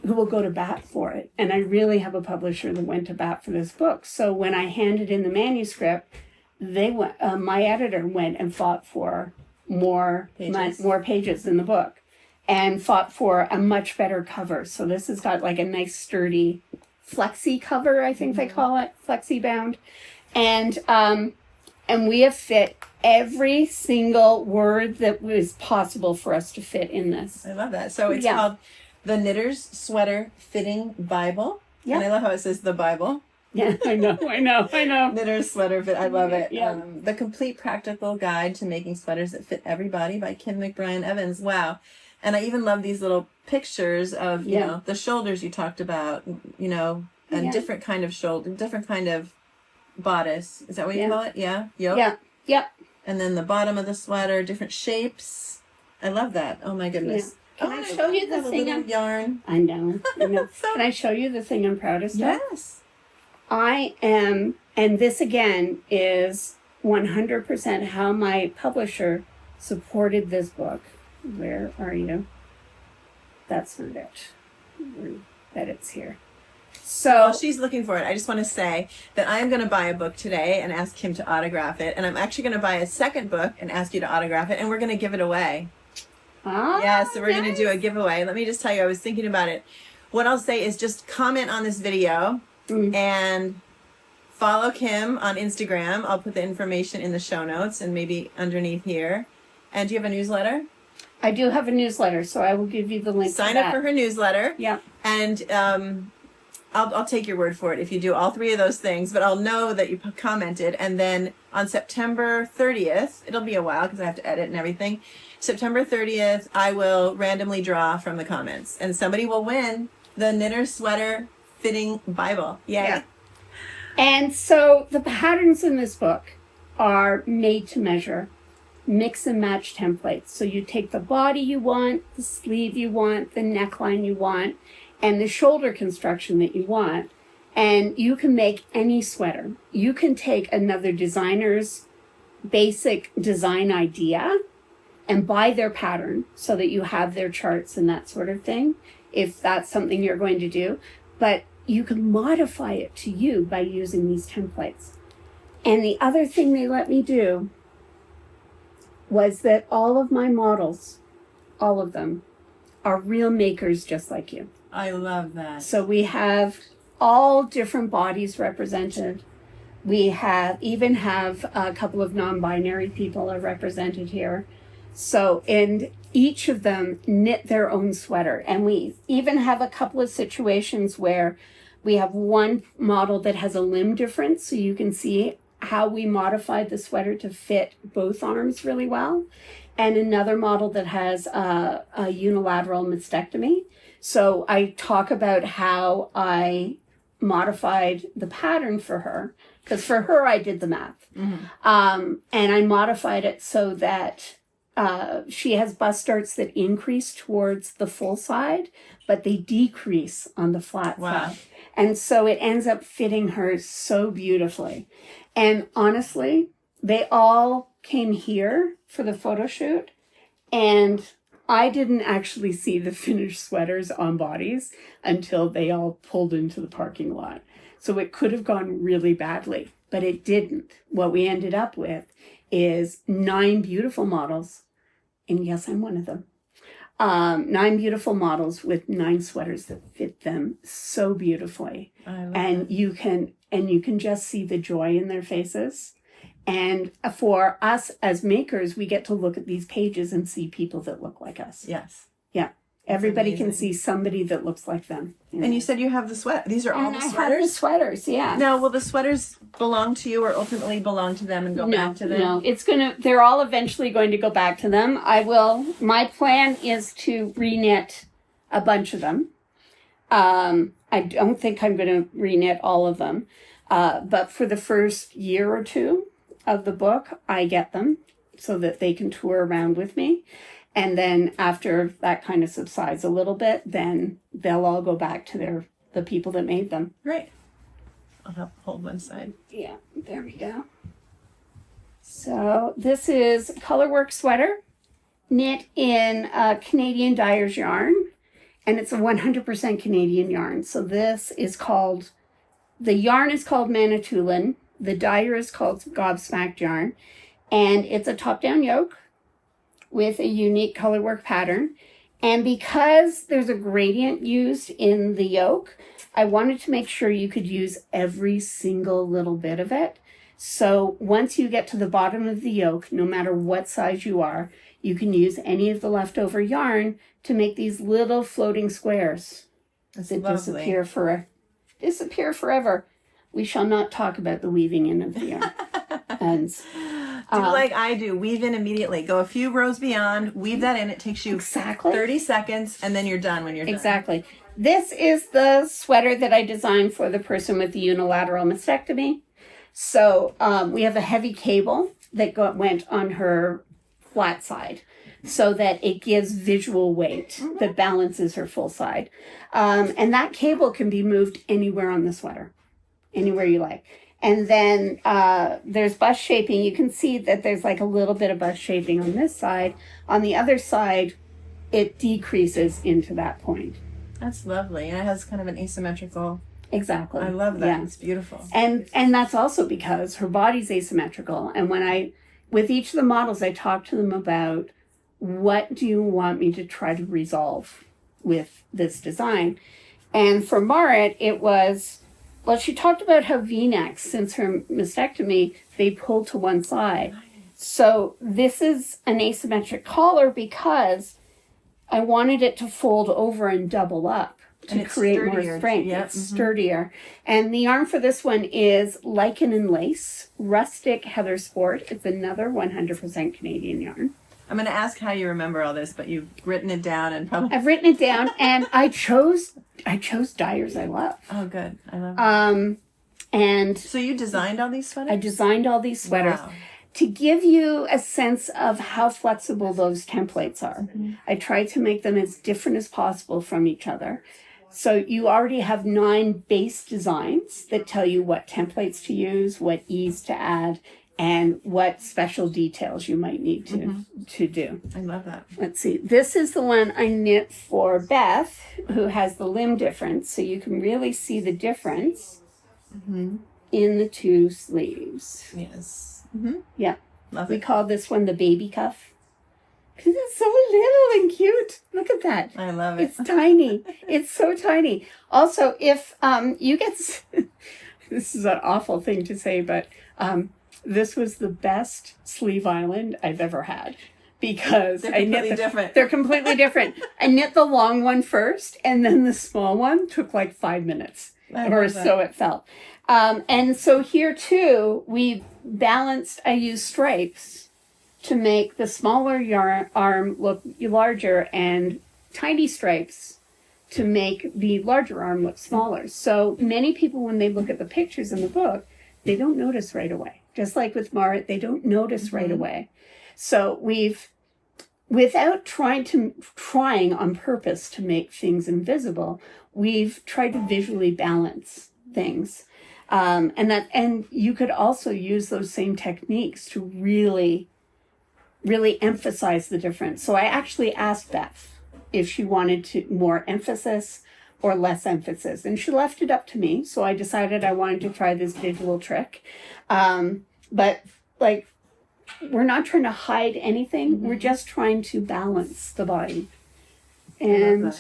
will go to bat for it. And I really have a publisher that went to bat for this book. So when I handed in the manuscript, my editor went and fought for more pages in the book, and fought for a much better cover. So this has got like a nice sturdy flexi cover, I think they call it, flexi bound, and we have fit every single word that was possible for us to fit in this. I love that. So it's called The Knitter's Sweater Fitting Bible. Yeah. And I love how it says the Bible. Yeah, I know. Knitter's Sweater Fit. I love it. Yeah. The Complete Practical Guide to Making Sweaters That Fit Everybody by Kim McBrien Evans. Wow. And I even love these little pictures of, you know, the shoulders you talked about, you know, and different kind of shoulder, different kind of bodice. Is that what you call it? Yeah. Yoke. Yeah. Yep. And then the bottom of the sweater, different shapes. I love that. Oh my goodness. Yeah. Can I show you the thing? Yarn. I know. Can I show you the thing I'm proudest of? Yes. I am, and this again is 100% how my publisher supported this book. Where are you? That's not it. That it's here. So While she's looking for it, I just want to say that I'm going to buy a book today and ask him to autograph it. And I'm actually going to buy a second book and ask you to autograph it. And we're going to give it away. Yeah, so we're going to do a giveaway. Let me just tell you, I was thinking about it. What I'll say is just comment on this video and follow Kim on Instagram. I'll put the information in the show notes and maybe underneath here. And do you have a newsletter? I do have a newsletter, so I will give you the link. Sign up for her newsletter. Yeah. And I'll take your word for it if you do all three of those things, but I'll know that you commented. And then on September 30th, it'll be a while because I have to edit and everything. September 30th, I will randomly draw from the comments, and somebody will win the Knitter Sweater Fitting Bible. Yay. Yeah. And so the patterns in this book are made to measure, mix and match templates. So you take the body you want, the sleeve you want, the neckline you want, and the shoulder construction that you want, and you can make any sweater. You can take another designer's basic design idea and buy their pattern so that you have their charts and that sort of thing, if that's something you're going to do. But you can modify it to you by using these templates. And the other thing they let me do was that all of my models, all of them, are real makers just like you. I love that. So we have all different bodies represented. We even have a couple of non-binary people are represented here. So, and each of them knit their own sweater. And we even have a couple of situations where we have one model that has a limb difference, so you can see how we modified the sweater to fit both arms really well. And another model that has a unilateral mastectomy. So I talk about how I modified the pattern for her, because for her I did the math. And I modified it so that she has bust darts that increase towards the full side, but they decrease on the flat side. And so it ends up fitting her so beautifully. And honestly, they all came here for the photo shoot, and I didn't actually see the finished sweaters on bodies until they all pulled into the parking lot. So it could have gone really badly, but it didn't. What we ended up with is 9 beautiful models, and yes, I'm one of them, 9 beautiful models with 9 sweaters that fit them so beautifully. I love And that. you can just see the joy in their faces. And for us as makers, we get to look at these pages and see people that look like us. Yes. Yeah. Everybody can amazing. see somebody that looks like them. And you said you have the sweat. These are all And the I have the sweaters? sweaters, yeah. Now, will the sweaters belong to you or ultimately belong to them and go back to them? No, they're all eventually going to go back to them. My plan is to reknit a bunch of them. I don't think I'm going to reknit all of them. But for the first year or two of the book, I get them so that they can tour around with me. And then after that kind of subsides a little bit, then they'll all go back to the people that made them. Great. I'll help hold one side. Yeah, there we go. So this is Colorwork sweater, knit in Canadian Dyer's yarn, and it's a 100% Canadian yarn. So this is called, the yarn is called Manitoulin, the dyer is called Gobsmacked yarn, and it's a top-down yoke with a unique colorwork pattern. And because there's a gradient used in the yoke, I wanted to make sure you could use every single little bit of it. So once you get to the bottom of the yoke, no matter what size you are, you can use any of the leftover yarn to make these little floating squares That's that lovely. disappear forever. We shall not talk about the weaving in of the yarn. And Do like I do. Weave in immediately. Go a few rows beyond. Weave that in. It takes you exactly 30 seconds, and then you're done when you're done. Exactly. This is the sweater that I designed for the person with the unilateral mastectomy. So we have a heavy cable that went on her flat side so that it gives visual weight that balances her full side. And that cable can be moved anywhere on the sweater, anywhere you like. And then there's bust shaping. You can see that there's like a little bit of bust shaping on this side. On the other side, it decreases into that point. That's lovely. And it has kind of an asymmetrical. Exactly. I love that. Yeah. It's beautiful. And that's also because her body's asymmetrical. And with each of the models, I talk to them about, what do you want me to try to resolve with this design? And for Marit, it was, well, she talked about how V-necks, since her mastectomy, they pull to one side. So this is an asymmetric collar because I wanted it to fold over and double up to create more strength. Yep. It's sturdier. And the yarn for this one is Lichen and Lace, Rustic Heather Sport. It's another 100% Canadian yarn. I'm going to ask how you remember all this, but you've written it down and probably. I've written it down, and I chose dyers I love. Oh, good. I love it. And So you designed all these sweaters? I designed all these sweaters. Wow. To give you a sense of how flexible those templates are. I tried to make them as different as possible from each other. So you already have 9 base designs that tell you what templates to use, what ease to add, and what special details you might need to do. I love that. Let's see. This is the one I knit for Beth, who has the limb difference. So you can really see the difference in the 2 sleeves. Yes. Yeah. Love We it. call this one the baby cuff. Because it's so little and cute. Look at that. I love it. It's tiny. It's so tiny. Also, if you get... this is an awful thing to say, but this was the best sleeve island I've ever had. Because They're completely different. They're completely different. I knit the long one first, and then the small one took like 5 minutes. Or so it felt. And so here too, we balanced, I used stripes to make the smaller yarn arm look larger and tiny stripes to make the larger arm look smaller. So many people, when they look at the pictures in the book, they don't notice right away. Just like with Marit, they don't notice right away. So without trying on purpose to make things invisible, we've tried to visually balance things. And you could also use those same techniques to really, really emphasize the difference. So I actually asked Beth if she wanted more emphasis or less emphasis, and she left it up to me. So I decided I wanted to try this visual trick. But like, we're not trying to hide anything. We're just trying to balance the body. And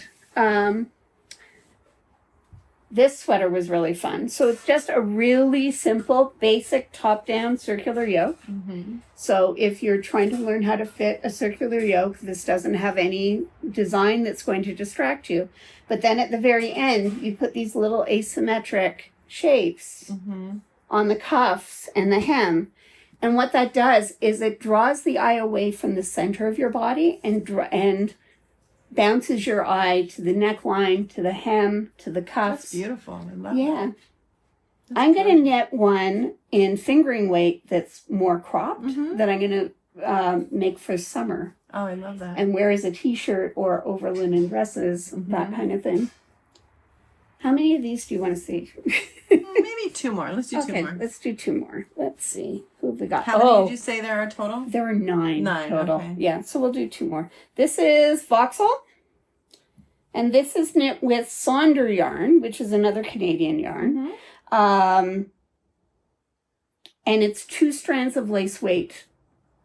this sweater was really fun. So it's just a really simple, basic top-down circular yoke. Mm-hmm. So if you're trying to learn how to fit a circular yoke, this doesn't have any design that's going to distract you. But then at the very end, you put these little asymmetric shapes on the cuffs and the hem. And what that does is it draws the eye away from the center of your body and bounces your eye to the neckline, to the hem, to the cuffs. That's beautiful. I love Yeah. That's I'm going to knit one in fingering weight that's more cropped that I'm going to make for summer Oh, I love that. and wear as a t-shirt or over linen dresses, that kind of thing. How many of these do you want to see? Maybe 2 more. Let's do 2 more. Let's do 2 more. Let's see. Who have we got? How many did you say there are total? There are 9 total. Okay. Yeah, so we'll do 2 more. This is Vauxhall. And this is knit with Sonder yarn, which is another Canadian yarn. And it's 2 strands of lace weight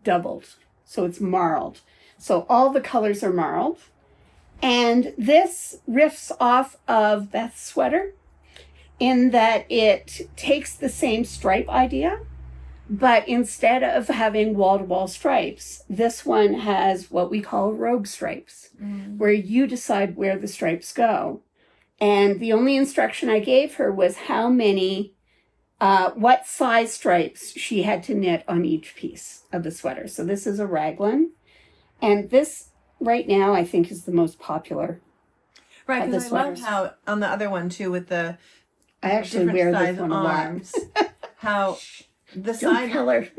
doubled. So it's marled. So all the colors are marled. And this riffs off of Beth's sweater in that it takes the same stripe idea, but instead of having wall-to-wall stripes, this one has what we call rogue stripes, where you decide where the stripes go. And the only instruction I gave her was how many, what size stripes she had to knit on each piece of the sweater. So this is a raglan. And this, right now, I think is the most popular. Right, of the because I love sweaters. how on the other one too with the I actually different wear size this one a lot. arms, how the Don't side tell her.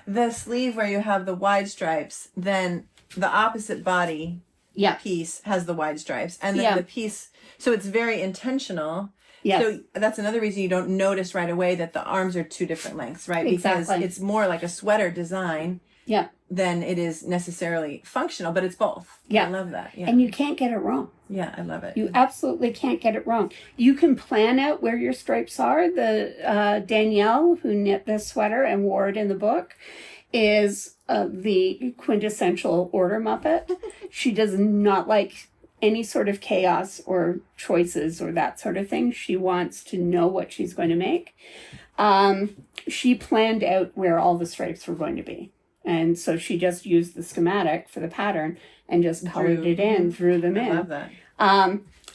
the sleeve where you have the wide stripes, then the opposite body Yeah. piece has the wide stripes, and then Yeah. the piece. So it's very intentional. Yes. So that's another reason you don't notice right away that the arms are 2 different lengths, right? Because Exactly. it's more like a sweater design Yeah. than it is necessarily functional, but it's both. Yeah. I love that. Yeah. And you can't get it wrong. Yeah, I love it. You absolutely can't get it wrong. You can plan out where your stripes are. The Danielle, who knit this sweater and wore it in the book, is the quintessential order muppet. She does not like any sort of chaos or choices or that sort of thing. She wants to know what she's going to make. She planned out where all the stripes were going to be. And so she just used the schematic for the pattern and just colored it in, drew them in. I love that.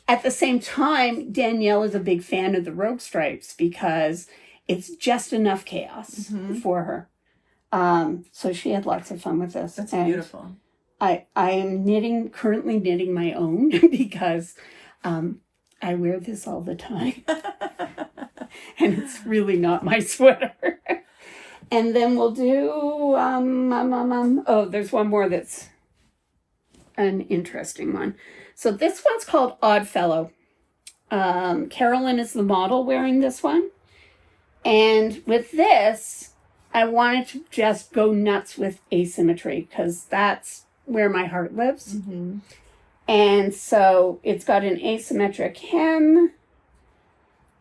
At the same time, Danielle is a big fan of the rogue stripes because it's just enough chaos for her. So she had lots of fun with this. That's And beautiful. I am currently knitting my own because I wear this all the time. And it's really not my sweater. And then we'll do, oh, there's one more that's an interesting one. So this one's called Oddfellow. Carolyn is the model wearing this one. And with this, I wanted to just go nuts with asymmetry because that's where my heart lives. And so it's got an asymmetric hem.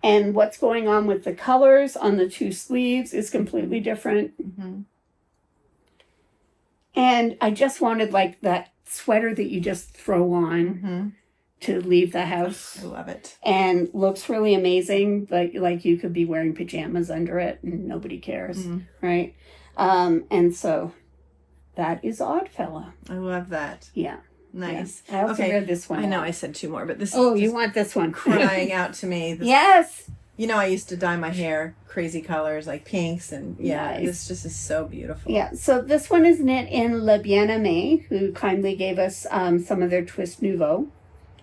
And what's going on with the colors on the 2 sleeves is completely different. And I just wanted like that sweater that you just throw on to leave the house. I love it. And looks really amazing. Like you could be wearing pajamas under it and nobody cares, right? And so that is Oddfellow. I love that. Yeah. Nice. Yeah. I also read this one. I know I said 2 more, but this Oh, is you just want this one? crying out to me. This, Yes. You know, I used to dye my hair crazy colors like pinks, and Nice. this just is so beautiful. Yeah, so this one is knit in Le Bien-Aimé, who kindly gave us some of their Twist Nouveau,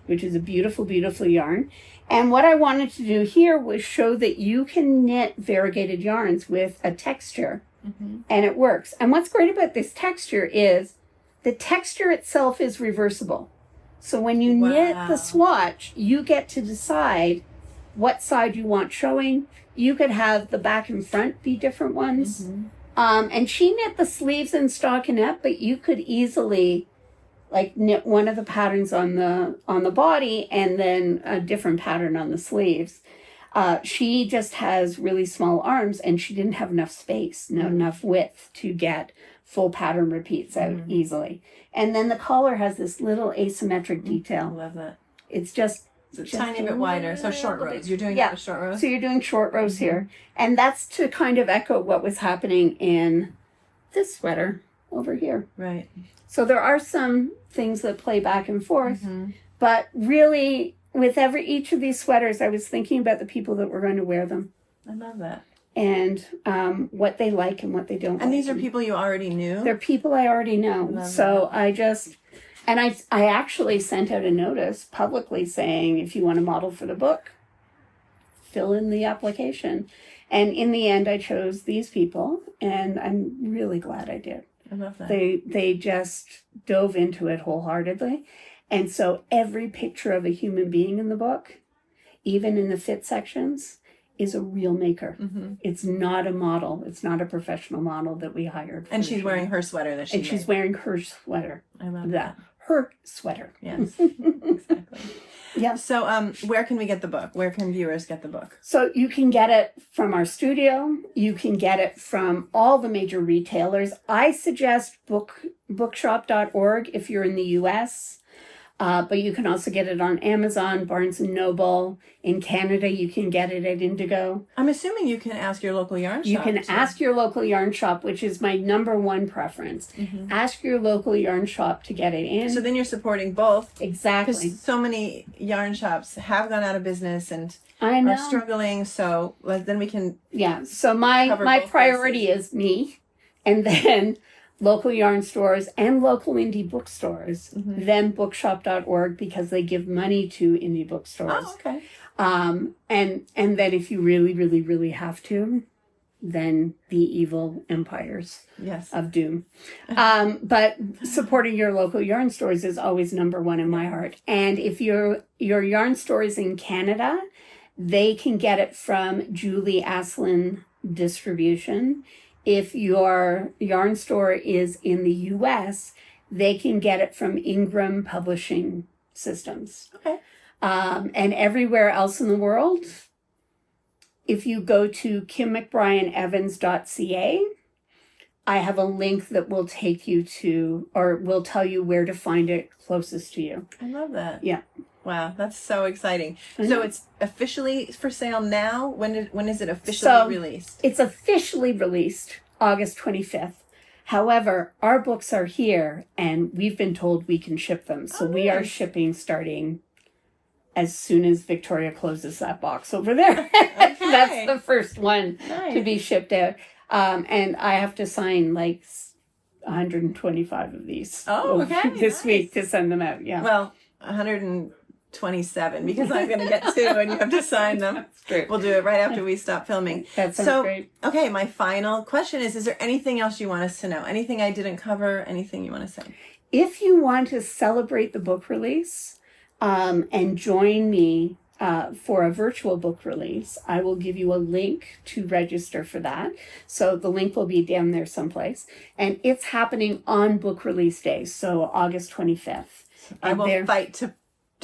which is a beautiful, beautiful yarn. And what I wanted to do here was show that you can knit variegated yarns with a texture, and it works. And what's great about this texture is the texture itself is reversible. So when you knit the swatch, you get to decide what side you want showing. You could have the back and front be different ones. And she knit the sleeves in stockinette, but you could easily like knit one of the patterns on the body and then a different pattern on the sleeves. She just has really small arms, and she didn't have enough space, not enough width to get full pattern repeats out easily. And then the collar has this little asymmetric detail. I love that. It's just a tiny bit wider. So short rows. You're doing that with short rows? So you're doing short rows here. And that's to kind of echo what was happening in this sweater over here. Right. So there are some things that play back and forth, but really with each of these sweaters, I was thinking about the people that were going to wear them. I love that. And what they like and what they don't like. And these are people you already knew? They're people I already know. So I just, and I actually sent out a notice publicly saying, if you want to model for the book, fill in the application. And in the end, I chose these people, and I'm really glad I did. I love that. They just dove into it wholeheartedly. And so every picture of a human being in the book, even in the fit sections, is a real maker. It's not a model. It's not a professional model that we hired. And she's wearing her sweater that she made. She's wearing her sweater. I love that. Her sweater. Yes, exactly. Yeah. So where can we get the book? Where can viewers get the book? So you can get it from our studio. You can get it from all the major retailers. I suggest bookshop.org if you're in the U.S., but you can also get it on Amazon, Barnes & Noble. In Canada, you can get it at Indigo. I'm assuming you can ask your local yarn shop. You can ask your local yarn shop, which is my number one preference. Ask your local yarn shop to get it in. So then you're supporting both. Exactly. Because so many yarn shops have gone out of business and I know. are struggling. So then we can So my priority is me, and then local yarn stores and local indie bookstores, then bookshop.org, because they give money to indie bookstores. Oh, okay. And then if you really, really, really have to, then the evil empires of doom. But supporting your local yarn stores is always number one in my heart. And if your yarn store is in Canada, they can get it from Julie Aslin Distribution. If your yarn store is in the U.S., they can get it from Ingram Publishing Systems. Okay. And everywhere else in the world, if you go to kimmcbrienevans.ca, I have a link that will take you to, or will tell you where to find it closest to you. I love that. Yeah. Wow, that's so exciting. So it's officially for sale now? When is it officially released? It's officially released August 25th. However, our books are here, and we've been told we can ship them. So we are shipping starting as soon as Victoria closes that box over there. Okay. That's the first one to be shipped out. And I have to sign like 125 of these this week to send them out. Yeah. Well, 127 because I'm going to get two and you have to sign them. That's great. We'll do it right after we stop filming. That sounds great. Okay, my final question is there anything else you want us to know? Anything I didn't cover? Anything you want to say? If you want to celebrate the book release and join me for a virtual book release, I will give you a link to register for that. So the link will be down there someplace. And it's happening on book release day, so August 25th. I will fight to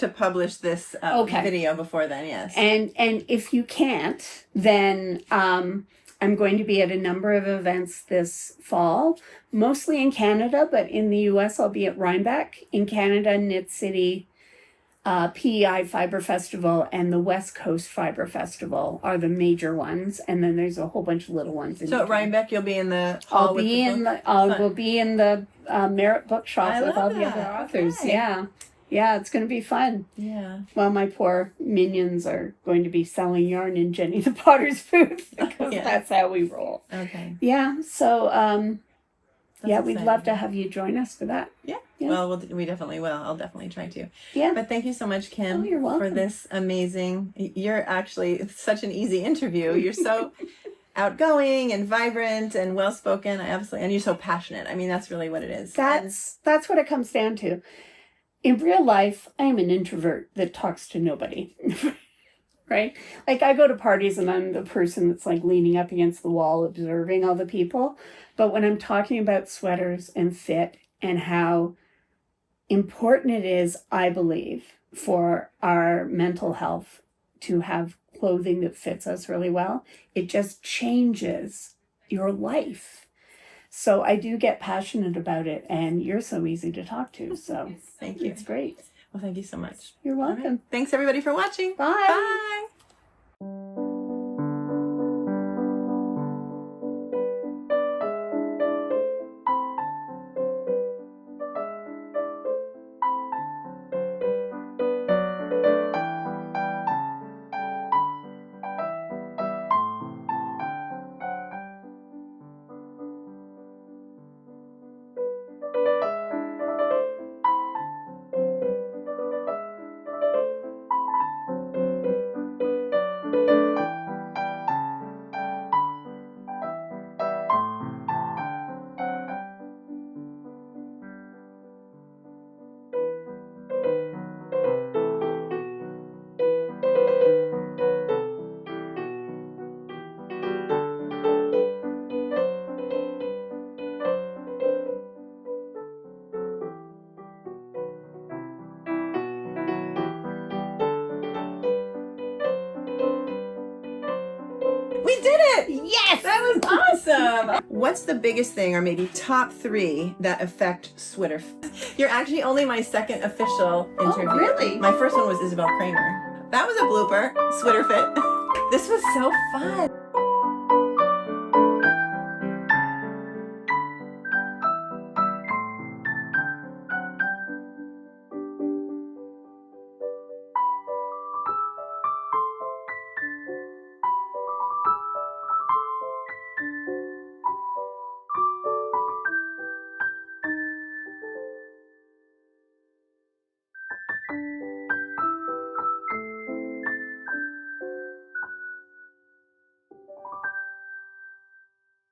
publish this video before then, yes. And if you can't, then I'm going to be at a number of events this fall, mostly in Canada, but in the US, I'll be at Rhinebeck. In Canada, Knit City, PEI Fiber Festival, and the West Coast Fiber Festival are the major ones. And then there's a whole bunch of little ones. So at Rhinebeck, you'll be in the hall we'll be in the Merritt Bookshop with all the other authors. Okay. Yeah, it's going to be fun. Yeah. Well, my poor minions are going to be selling yarn in Jenny the Potter's booth because that's how we roll. Okay. Yeah, so we'd love to have you join us for that. Yeah. Well, we definitely will. I'll definitely try to. Yeah. But thank you so much, Kim, you're welcome. for this amazing. You're actually such an easy interview. You're so outgoing and vibrant and well-spoken. And you're so passionate. I mean, that's really what it is. That's what it comes down to. In real life, I am an introvert that talks to nobody, right? Like I go to parties and I'm the person that's like leaning up against the wall, observing all the people. But when I'm talking about sweaters and fit and how important it is, I believe, for our mental health to have clothing that fits us really well. It just changes your life. So I do get passionate about it, and you're so easy to talk to. So Thank you. it's great. Well, thank you so much. You're All right. welcome. Thanks everybody for watching. Bye. Bye. We did it! Yes! That was awesome! What's the biggest thing, or maybe top 3, that affect Switter? You're actually only my second official interview. Oh, really? My first one was Isabel Kramer. That was a blooper. Switter fit. This was so fun.